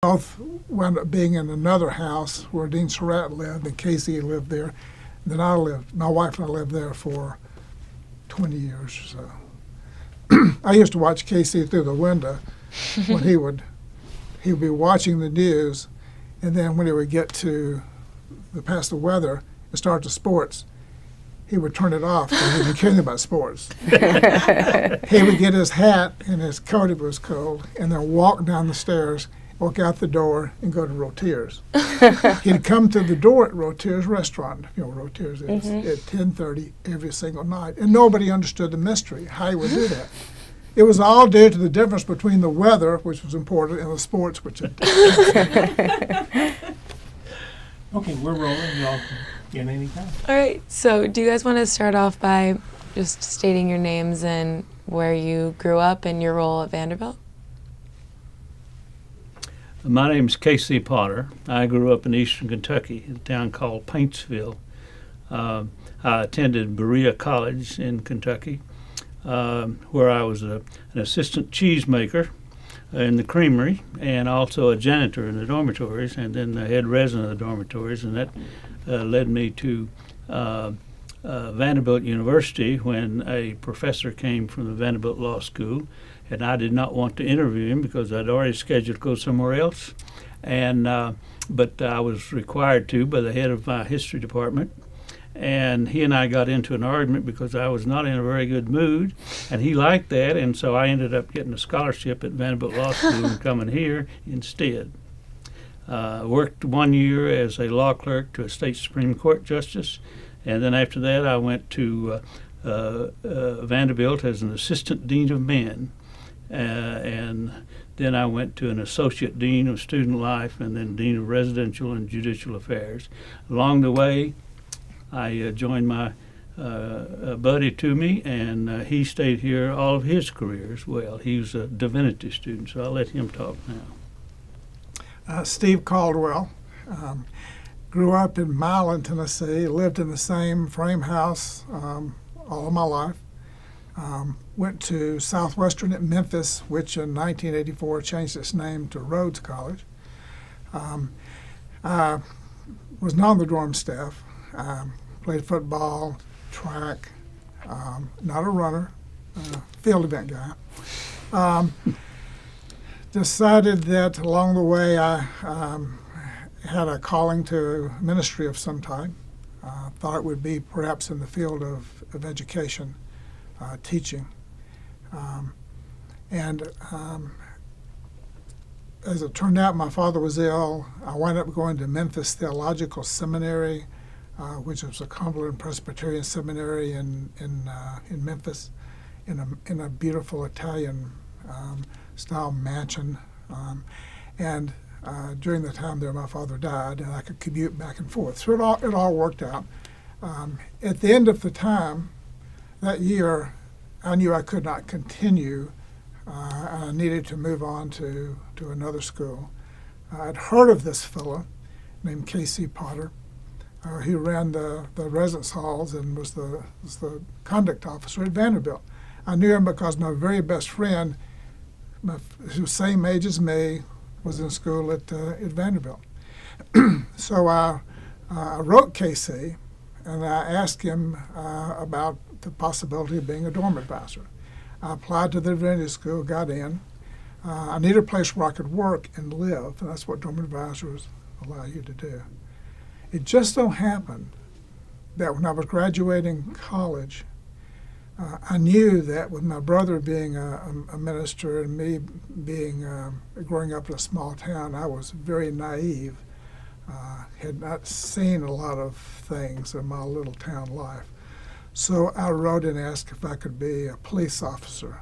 both wound up being in another house where Dean Surratt lived, and Casey lived there. Then my wife and I lived there for 20 years or so. I used to watch Casey through the window when he would be watching the news, and then when he would get to past the weather and start the sports, he would turn it off because he didn't care about sports. He would get his hat and his coat if it was cold, and then walk down the stairs, walk out the door, and go to Rotier's. He'd come to the door at Rotier's restaurant, you know what Rotier's is, at 10:30 every single night. And nobody understood the mystery, how he would do that. It was all due to the difference between the weather, which was important, and the sports, which it Okay, we're rolling. Y'all get anytime. All right, so do you guys want to start off by just stating your names and where you grew up and your role at Vanderbilt? My name is Casey Potter. I grew up in eastern Kentucky, in a town called Paintsville. I attended Berea College in Kentucky, where I was an assistant cheesemaker in the creamery and also a janitor in the dormitories, and then the head resident of the dormitories, and that led me to Vanderbilt University when a professor came from the Vanderbilt Law School, and I did not want to interview him because I'd already scheduled to go somewhere else, and but I was required to by the head of my history department. And he and I got into an argument because I was not in a very good mood, and he liked that, and so I ended up getting a scholarship at Vanderbilt Law School and coming here instead. Worked 1 year as a law clerk to a state Supreme Court justice, and then after that I went to Vanderbilt as an assistant dean of men, and then I went to an associate dean of student life and then dean of residential and judicial affairs. Along the way, I joined my buddy to me, and he stayed here all of his career as well. He was a divinity student, so I'll let him talk now. Steve Caldwell. Grew up in Milan, Tennessee, lived in the same frame house all of my life. Went to Southwestern at Memphis, which in 1984 changed its name to Rhodes College. I was not on the dorm staff. Played football, track, not a runner, field event guy. Decided that along the way I had a calling to ministry of some type. Thought it would be perhaps in the field of education, teaching. As it turned out, my father was ill. I wound up going to Memphis Theological Seminary, which was a Cumberland Presbyterian seminary in Memphis, in a beautiful Italian style mansion. During the time there, my father died, and I could commute back and forth. So it all worked out. At the end of the time, that year, I knew I could not continue. I needed to move on to another school. I'd heard of this fellow named Casey Potter. He ran the residence halls and was the conduct officer at Vanderbilt. I knew him because my very best friend, who's the same age as me, was in school at Vanderbilt. So I wrote Casey, and I asked him about the possibility of being a dorm advisor. I applied to the divinity school, got in. I needed a place where I could work and live, and that's what dorm advisors allow you to do. It just so happened that when I was graduating college, I knew that with my brother being a minister and me being growing up in a small town, I was very naive, had not seen a lot of things in my little town life. So I wrote and asked if I could be a police officer.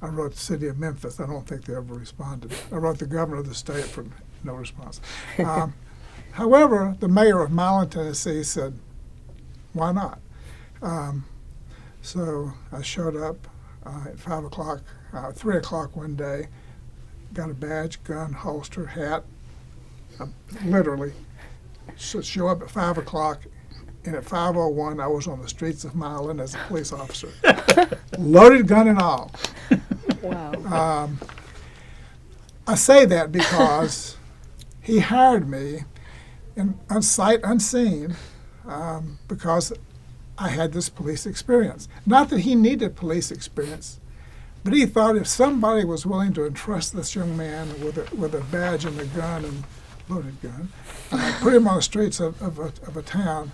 I wrote the city of Memphis. I don't think they ever responded. I wrote the governor of the state for no response. However, the mayor of Milan, Tennessee said, why not? So I showed up at 5 o'clock, 3 o'clock one day, got a badge, gun, holster, hat, literally. So show up at 5 o'clock, and at 5:01 I was on the streets of Milan as a police officer. Loaded gun and all. Wow. I say that because he hired me in on sight unseen because I had this police experience. Not that he needed police experience, but he thought if somebody was willing to entrust this young man with a badge and a gun and loaded gun, put him on the streets of a town,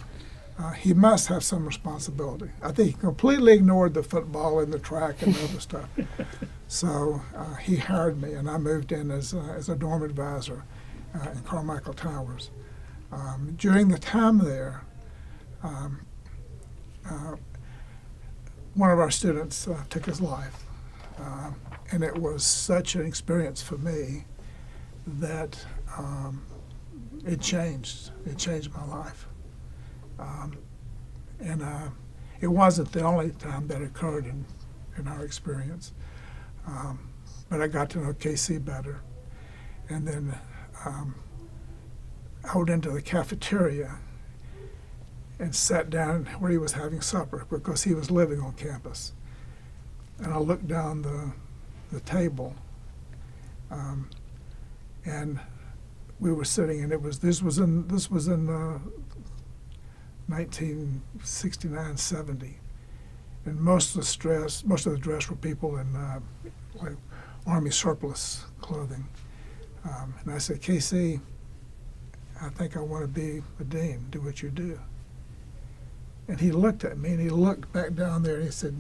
he must have some responsibility. I think he completely ignored the football and the track and the other stuff. So he hired me, and I moved in as a dorm advisor in Carmichael Towers. During the time there, one of our students took his life, and it was such an experience for me that it changed my life. And it wasn't the only time that occurred in our experience, but I got to know Casey better, and then I went into the cafeteria and sat down where he was having supper because he was living on campus. And I looked down the table, and we were sitting, and this was in 1969, 70, and most of the dress were people in like Army surplus clothing. And I said, Casey, I think I want to be a dean, do what you do. And he looked at me, and he looked back down there, and he said,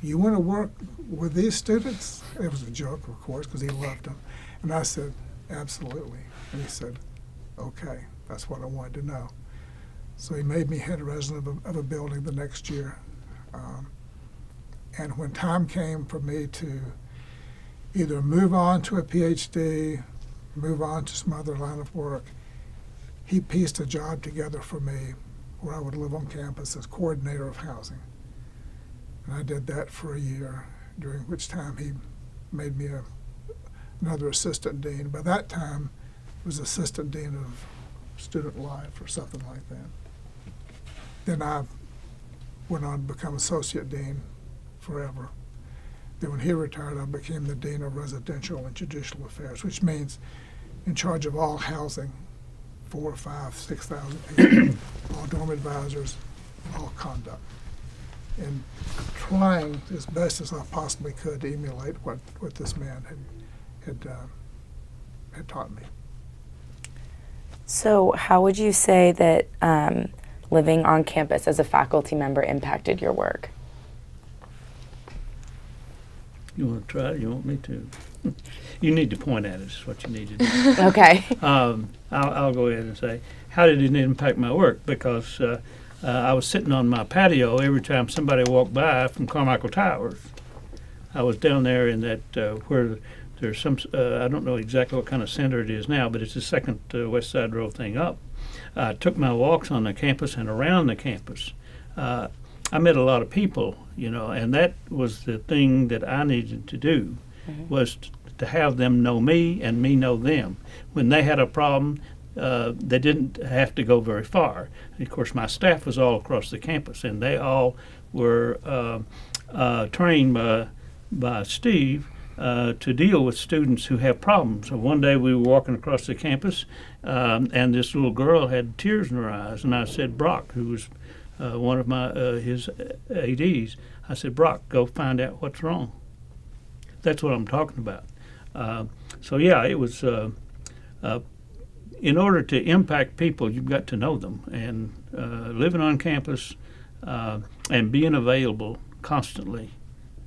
you want to work with these students? It was a joke, of course, because he loved them. And I said, absolutely. And he said, okay, that's what I wanted to know. So he made me head resident of a building the next year. And when time came for me to either move on to a PhD, move on to some other line of work, he pieced a job together for me where I would live on campus as coordinator of housing. And I did that for a year, during which time he made me another assistant dean. By that time, it was assistant dean of student life or something like that. Then I went on to become associate dean forever. Then when he retired, I became the dean of residential and judicial affairs, which means in charge of all housing, 4,000, 5,000, 6,000 people, all dorm advisors, all conduct, and trying as best as I possibly could to emulate what this man had taught me. So how would you say that living on campus as a faculty member impacted your work? You want to try it? You want me to? You need to point at it, is what you need to do. Okay. I'll go ahead and say, how did it impact my work? Because I was sitting on my patio every time somebody walked by from Carmichael Towers. I was down there in that where there's some, I don't know exactly what kind of center it is now, but it's the second West Side Road thing up. I took my walks on the campus and around the campus. I met a lot of people, and that was the thing that I needed to do, was to have them know me and me know them. When they had a problem, they didn't have to go very far. And of course, my staff was all across the campus, and they all were trained by Steve to deal with students who have problems. So one day we were walking across the campus, and this little girl had tears in her eyes, and I said, Brock, who was one of his ADs, I said, Brock, go find out what's wrong. That's what I'm talking about. So yeah, it was, in order to impact people, you've got to know them. And living on campus and being available constantly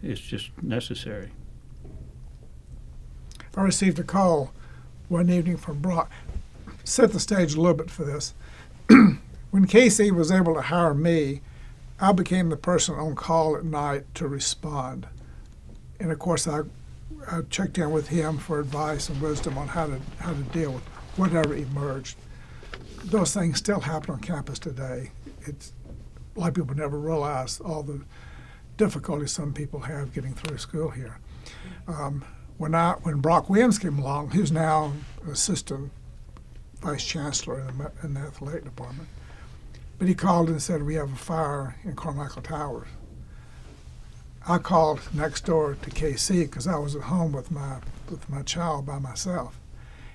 is just necessary. I received a call one evening from Brock. Set the stage a little bit for this. When Casey was able to hire me, I became the person on call at night to respond. And of course, I checked in with him for advice and wisdom on how to deal with whatever emerged. Those things still happen on campus today. It's a lot of people never realize all the difficulties some people have getting through school here. When Brock Williams came along, who's now an assistant vice chancellor in the athletic department, but he called and said, we have a fire in Carmichael Towers. I called next door to KC because I was at home with my child by myself.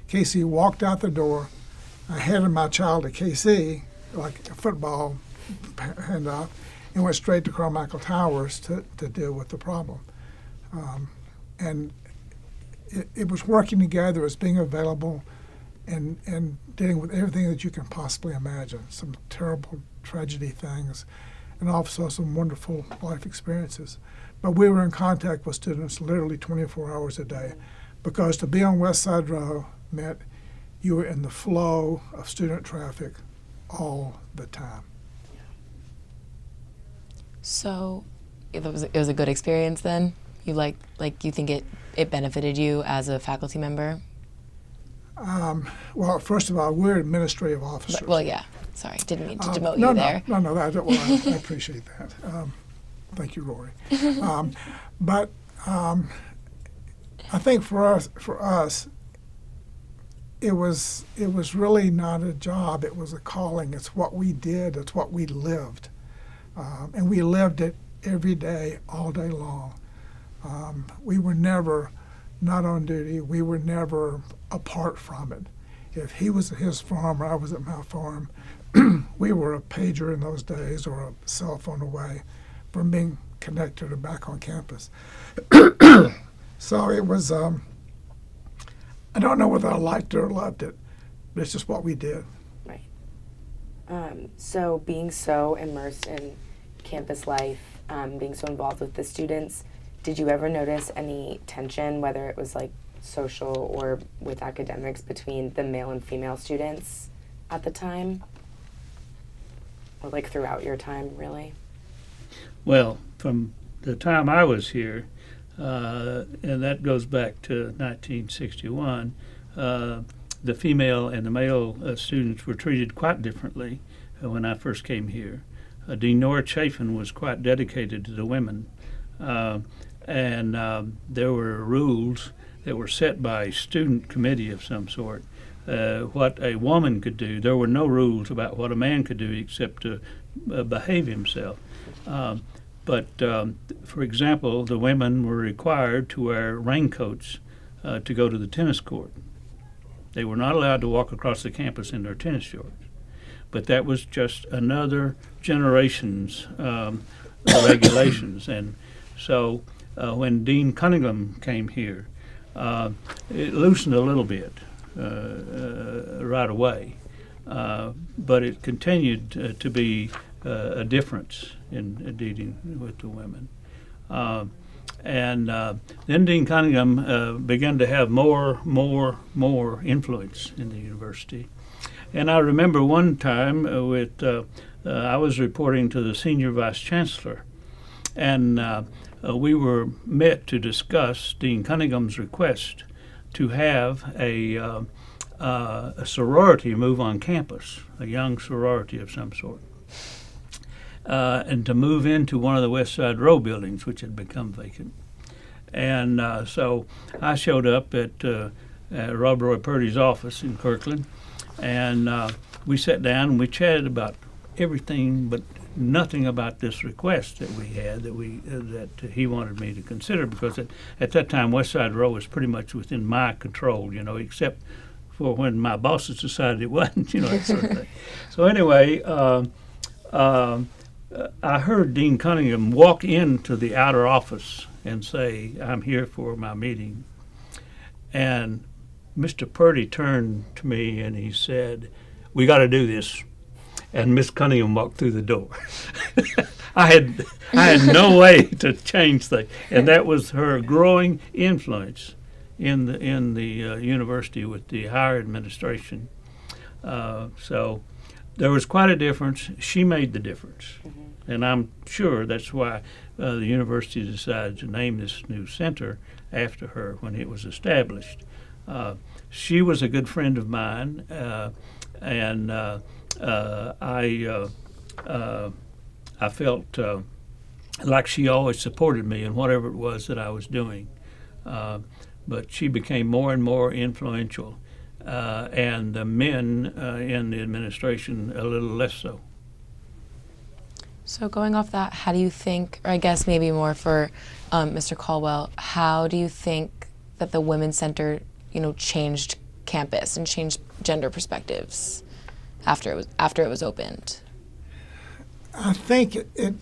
Casey walked out the door. I handed my child to KC, like a football handoff, and went straight to Carmichael Towers to deal with the problem. And it was working together, as being available and dealing with everything that you can possibly imagine, some terrible tragedy things, and also some wonderful life experiences. But we were in contact with students literally 24 hours a day, because to be on West Side Row meant you were in the flow of student traffic all the time. So it was a good experience then? You you think it benefited you as a faculty member? Well, first of all, we're administrative officers. Well, yeah. Sorry, didn't mean to demote No, you there. No, I appreciate that. Thank you, Rory. But I think for us, it was really not a job. It was a calling. It's what we did. It's what we lived, and we lived it every day, all day long. We were never not on duty. We were never apart from it. If he was at his farm or I was at my farm, we were a pager in those days or a cell phone away from being connected or back on campus. So it was, I don't know whether I liked it or loved it, but it's just what we did. Right. So being so immersed in campus life, being so involved with the students, did you ever notice any tension, whether it was like social or with academics, between the male and female students at the time? Or like throughout your time, really? Well, from the time I was here, and that goes back to 1961, the female and the male students were treated quite differently when I first came here. Dean Nora Chafin was quite dedicated to the women, and there were rules that were set by a student committee of some sort. What a woman could do. There were no rules about what a man could do except to behave himself. But for example, the women were required to wear raincoats to go to the tennis court. They were not allowed to walk across the campus in their tennis shorts. But that was just another generation's regulations. And so when Dean Cunningham came here, it loosened a little bit right away. But it continued to be a difference in dealing with the women. And then Dean Cunningham began to have more influence in the university. And I remember one time I was reporting to the senior vice chancellor, and we were met to discuss Dean Cunningham's request to have a sorority move on campus, a young sorority of some sort, and to move into one of the West Side Row buildings, which had become vacant. And so I showed up at Rob Roy Purdy's office in Kirkland, and we sat down and we chatted about everything but nothing about this request that we had that he wanted me to consider, because at that time West Side Row was pretty much within my control, except for when my bosses decided it wasn't, that sort of thing. So anyway, I heard Dean Cunningham walk into the outer office and say, "I'm here for my meeting." And Mr. Purdy turned to me and he said, "We got to do this." And Miss Cunningham walked through the door. I had no way to change things, and that was her growing influence in the university with the higher administration. So there was quite a difference. She made the difference, and I'm sure that's why the university decided to name this new center after her when it was established. She was a good friend of mine, and I felt like she always supported me in whatever it was that I was doing. But she became more and more influential, and the men in the administration a little less so. So going off that, how do you think, or I guess maybe more for Mr. Caldwell, how do you think that the Women's Center, changed campus and change gender perspectives after it was opened? I think it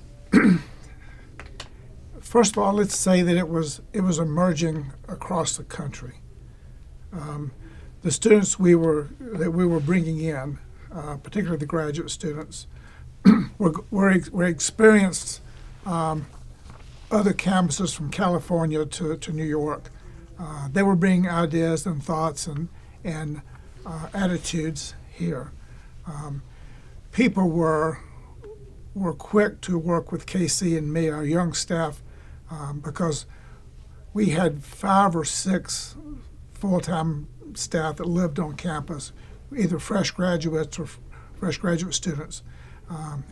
first of all, let's say that it was emerging across the country. The students that we were bringing in, particularly the graduate students, were experienced other campuses from California to New York. They were bringing ideas and thoughts and attitudes here. People were quick to work with Casey and me, our young staff, because we had 5 or 6 full-time staff that lived on campus, either fresh graduates or fresh graduate students,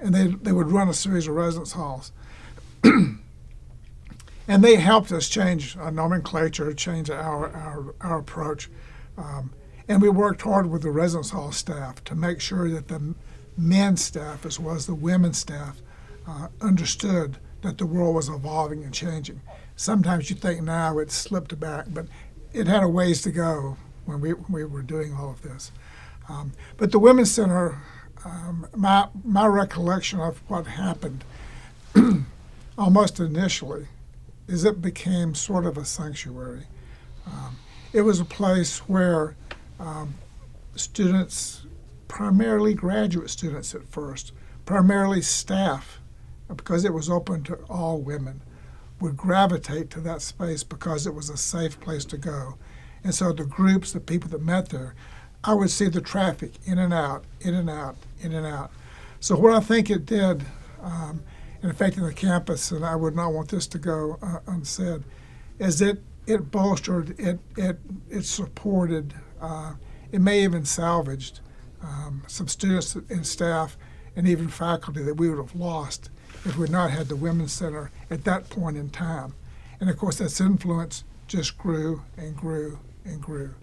and they would run a series of residence halls. And they helped us change our nomenclature, change our approach. And we worked hard with the residence hall staff to make sure that the men's staff as well as the women's staff understood that the world was evolving and changing. Sometimes you think now it's slipped back, but it had a ways to go when we were doing all of this. But the Women's Center, my recollection of what happened almost initially is it became sort of a sanctuary. It was a place where students, primarily graduate students at first, primarily staff, because it was open to all women, would gravitate to that space because it was a safe place to go. And so the groups, the people that met there, I would see the traffic in and out, in and out, in and out. So what I think it did in affecting the campus, and I would not want this to go unsaid, is it bolstered, it supported, it may even salvaged some students and staff and even faculty that we would have lost if we had not had the Women's Center at that point in time. And of course, its influence just grew and grew and grew.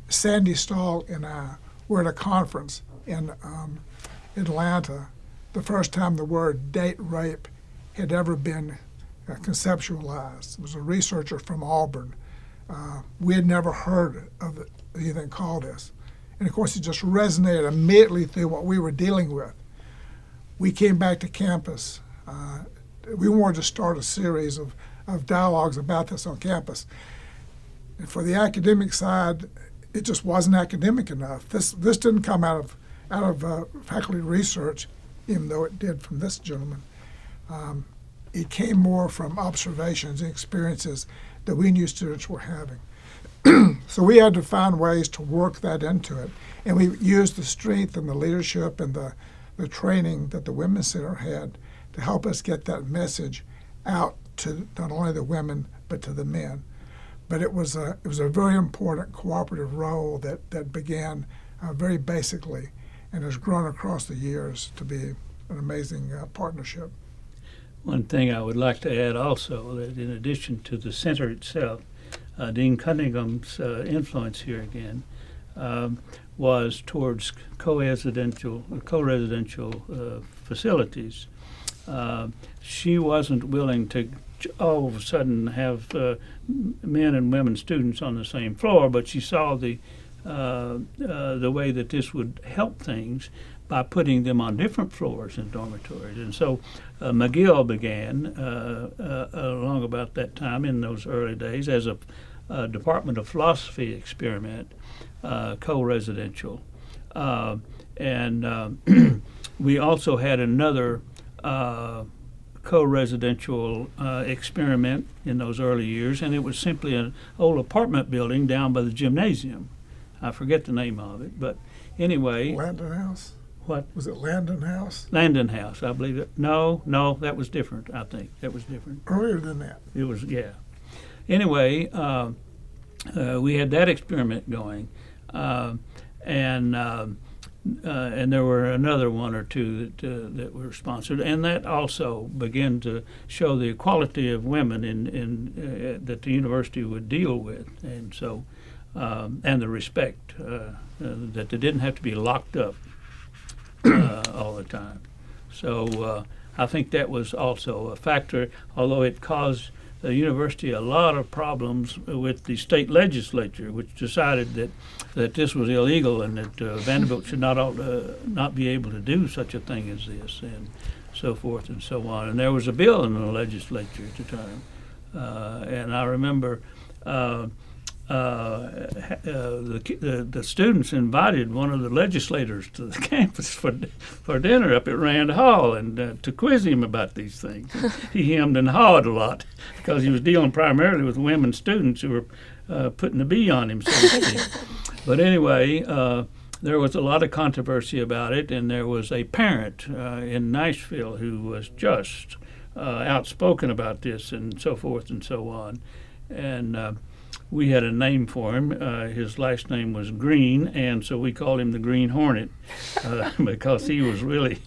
Sandy Stahl and I were at a conference in Atlanta the first time the word date rape had ever been conceptualized. It was a researcher from Auburn. We had never heard of anything called this. And of course, it just resonated immediately through what we were dealing with. We came back to campus. We wanted to start a series of dialogues about this on campus. And for the academic side, it just wasn't academic enough. This didn't come out of faculty research, even though it did from this gentleman. It came more from observations and experiences that we knew students were having. So we had to find ways to work that into it. And we used the strength and the leadership and the training that the Women's Center had to help us get that message out to not only the women, but to the men. But it was a very important cooperative role that began very basically and has grown across the years to be an amazing partnership. One thing I would like to add also, that in addition to the center itself, Dean Cunningham's influence here again was towards co-residential facilities. She wasn't willing to all of a sudden have men and women students on the same floor, but she saw the way that this would help things by putting them on different floors in dormitories. And so McGill began along about that time in those early days as a Department of Philosophy experiment, co-residential. And we also had another co-residential experiment in those early years, and it was simply an old apartment building down by the gymnasium. I forget the name of it, but anyway. Landon House? What? Was it Landon House? Landon House, I believe it. No, that was different, I think. That was different. Earlier than that. It was, yeah. Anyway, we had that experiment going, and there were another one or two that were sponsored, and that also began to show the equality of women in that the university would deal with, and so and the respect that they didn't have to be locked up all the time. So I think that was also a factor, although it caused the university a lot of problems with the state legislature, which decided that this was illegal and that Vanderbilt should not be able to do such a thing as this, and so forth and so on. And there was a bill in the legislature at the time, and I remember the students invited one of the legislators to the campus for dinner up at Rand Hall and to quiz him about these things. He hemmed and hawed a lot because he was dealing primarily with women students who were putting the bee on him, so to speak. But anyway, there was a lot of controversy about it, and there was a parent in Nashville who was just outspoken about this and so forth and so on. And we had a name for him. His last name was Green, and so we called him the Green Hornet because he was really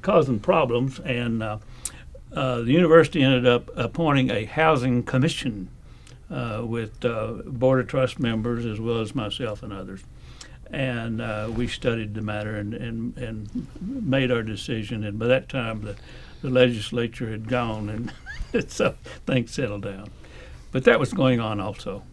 causing problems. And the university ended up appointing a housing commission with Board of Trust members as well as myself and others. And we studied the matter and made our decision. And by that time, the legislature had gone, and so things settled down. But that was going on also.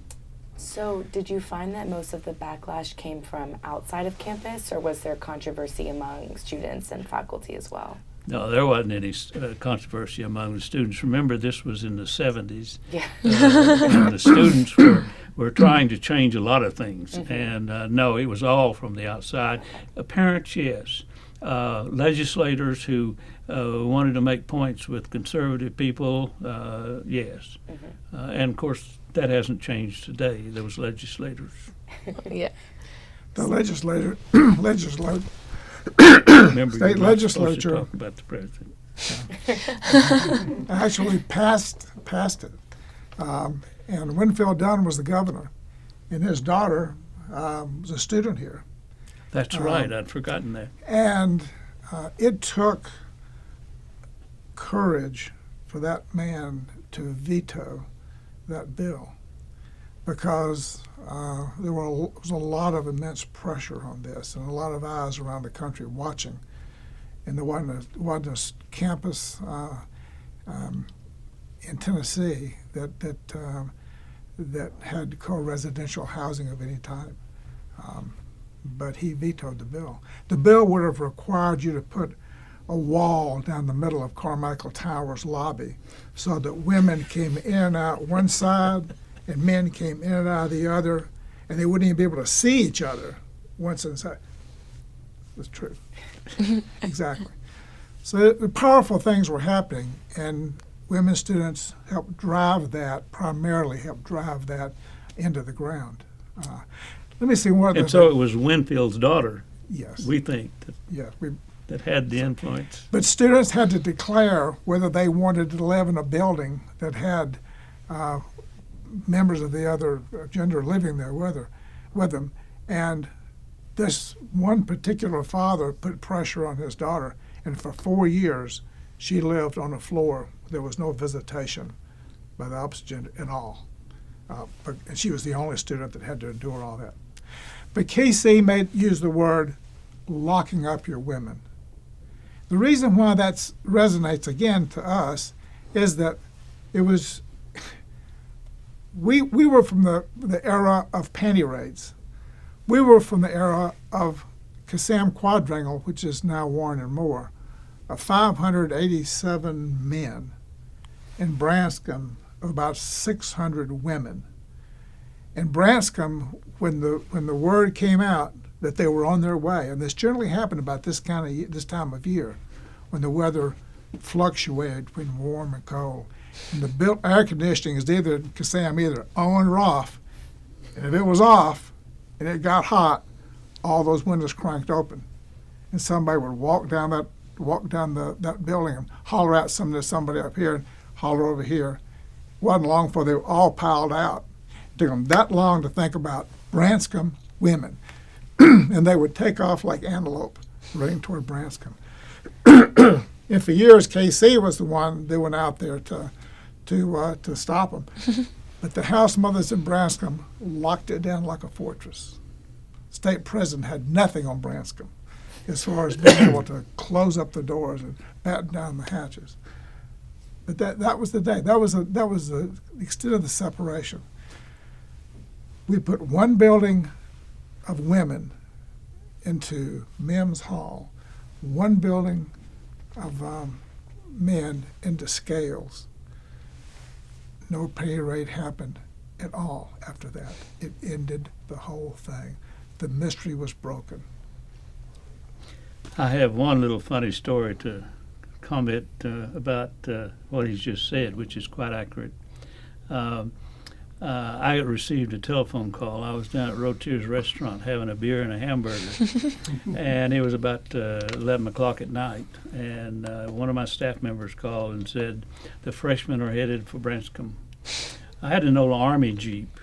So did you find that most of the backlash came from outside of campus, or was there controversy among students and faculty as well? No, there wasn't any controversy among the students. Remember, this was in the 70s. Yeah. And the students were trying to change a lot of things. Mm-hmm. And no, it was all from the outside. Parents, yes. Legislators who wanted to make points with conservative people, yes. Mm-hmm. And of course, that hasn't changed today, those legislators. Yeah. The legislator, Remember, state you're not supposed to legislature talk about the president. actually passed it. And Winfield Dunn was the governor, and his daughter was a student here. That's right, I'd forgotten that. And it took courage for that man to veto that bill, because there was a lot of immense pressure on this and a lot of eyes around the country watching. And there wasn't a campus in Tennessee that had co-residential housing of any type. But he vetoed the bill. The bill would have required you to put a wall down the middle of Carmichael Tower's lobby so that women came in and out one side and men came in and out the other, and they wouldn't even be able to see each other once inside. That's true. Exactly. So the powerful things were happening, and women students helped drive that, primarily helped drive that into the ground. Let me see what. And so it was Winfield's daughter, yes, we think, that had the influence. But students had to declare whether they wanted to live in a building that had members of the other gender living there with them. And this one particular father put pressure on his daughter, and for 4 years she lived on a floor. There was no visitation by the opposite gender at all. And she was the only student that had to endure all that. But KC used the word locking up your women. The reason why that resonates again to us is that it was, we were from the era of panty raids. We were from the era of Kassam Quadrangle, which is now Warren and Moore, of 587 men, in Branscombe of about 600 women. In Branscombe, when the word came out that they were on their way, and this generally happened about this time of year, when the weather fluctuated between warm and cold, and the built air conditioning is either Kassam either on or off, and if it was off and it got hot, all those windows cranked open, and somebody would walk down that building and holler out somebody up here and holler over here. It wasn't long before they were all piled out. It took them that long to think about Branscombe women, and they would take off like antelope running toward Branscombe. And for years, KC was the one that went out there to stop them. But the house mothers in Branscombe locked it down like a fortress. State prison had nothing on Branscombe as far as being able to close up the doors and batten down the hatches. But that was the day. That was the extent of the separation. We put one building of women into Mims Hall, one building of men into Scales. No pay rate happened at all after that. It ended the whole thing. The mystery was broken. I have one little funny story to comment about what he's just said, which is quite accurate. I received a telephone call. I was down at Rotier's restaurant having a beer and a hamburger, and it was about 11 o'clock at night. And one of my staff members called and said, the freshmen are headed for Branscombe. I had an old Army Jeep,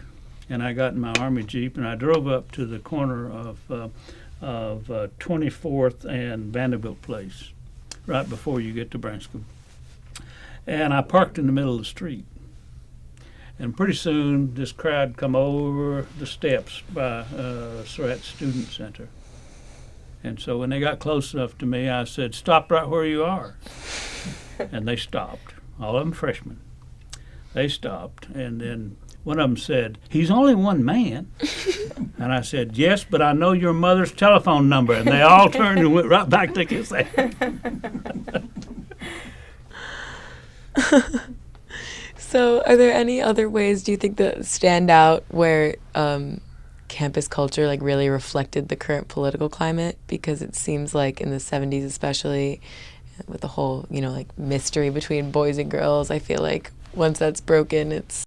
and I got in my Army Jeep, and I drove up to the corner of 24th and Vanderbilt Place, right before you get to Branscombe. And I parked in the middle of the street. And pretty soon, this crowd come over the steps by Surratt Student Center. And so when they got close enough to me, I said, stop right where you are. And they stopped, all of them freshmen. They stopped, and then one of them said, he's only one man. And I said, yes, but I know your mother's telephone number. And they all turned and went right back to his hand. So, are there any other ways do you think that stand out where campus culture like really reflected the current political climate? Because it seems like in the 70s, especially with the whole, like mystery between boys and girls, I feel like once that's broken, it's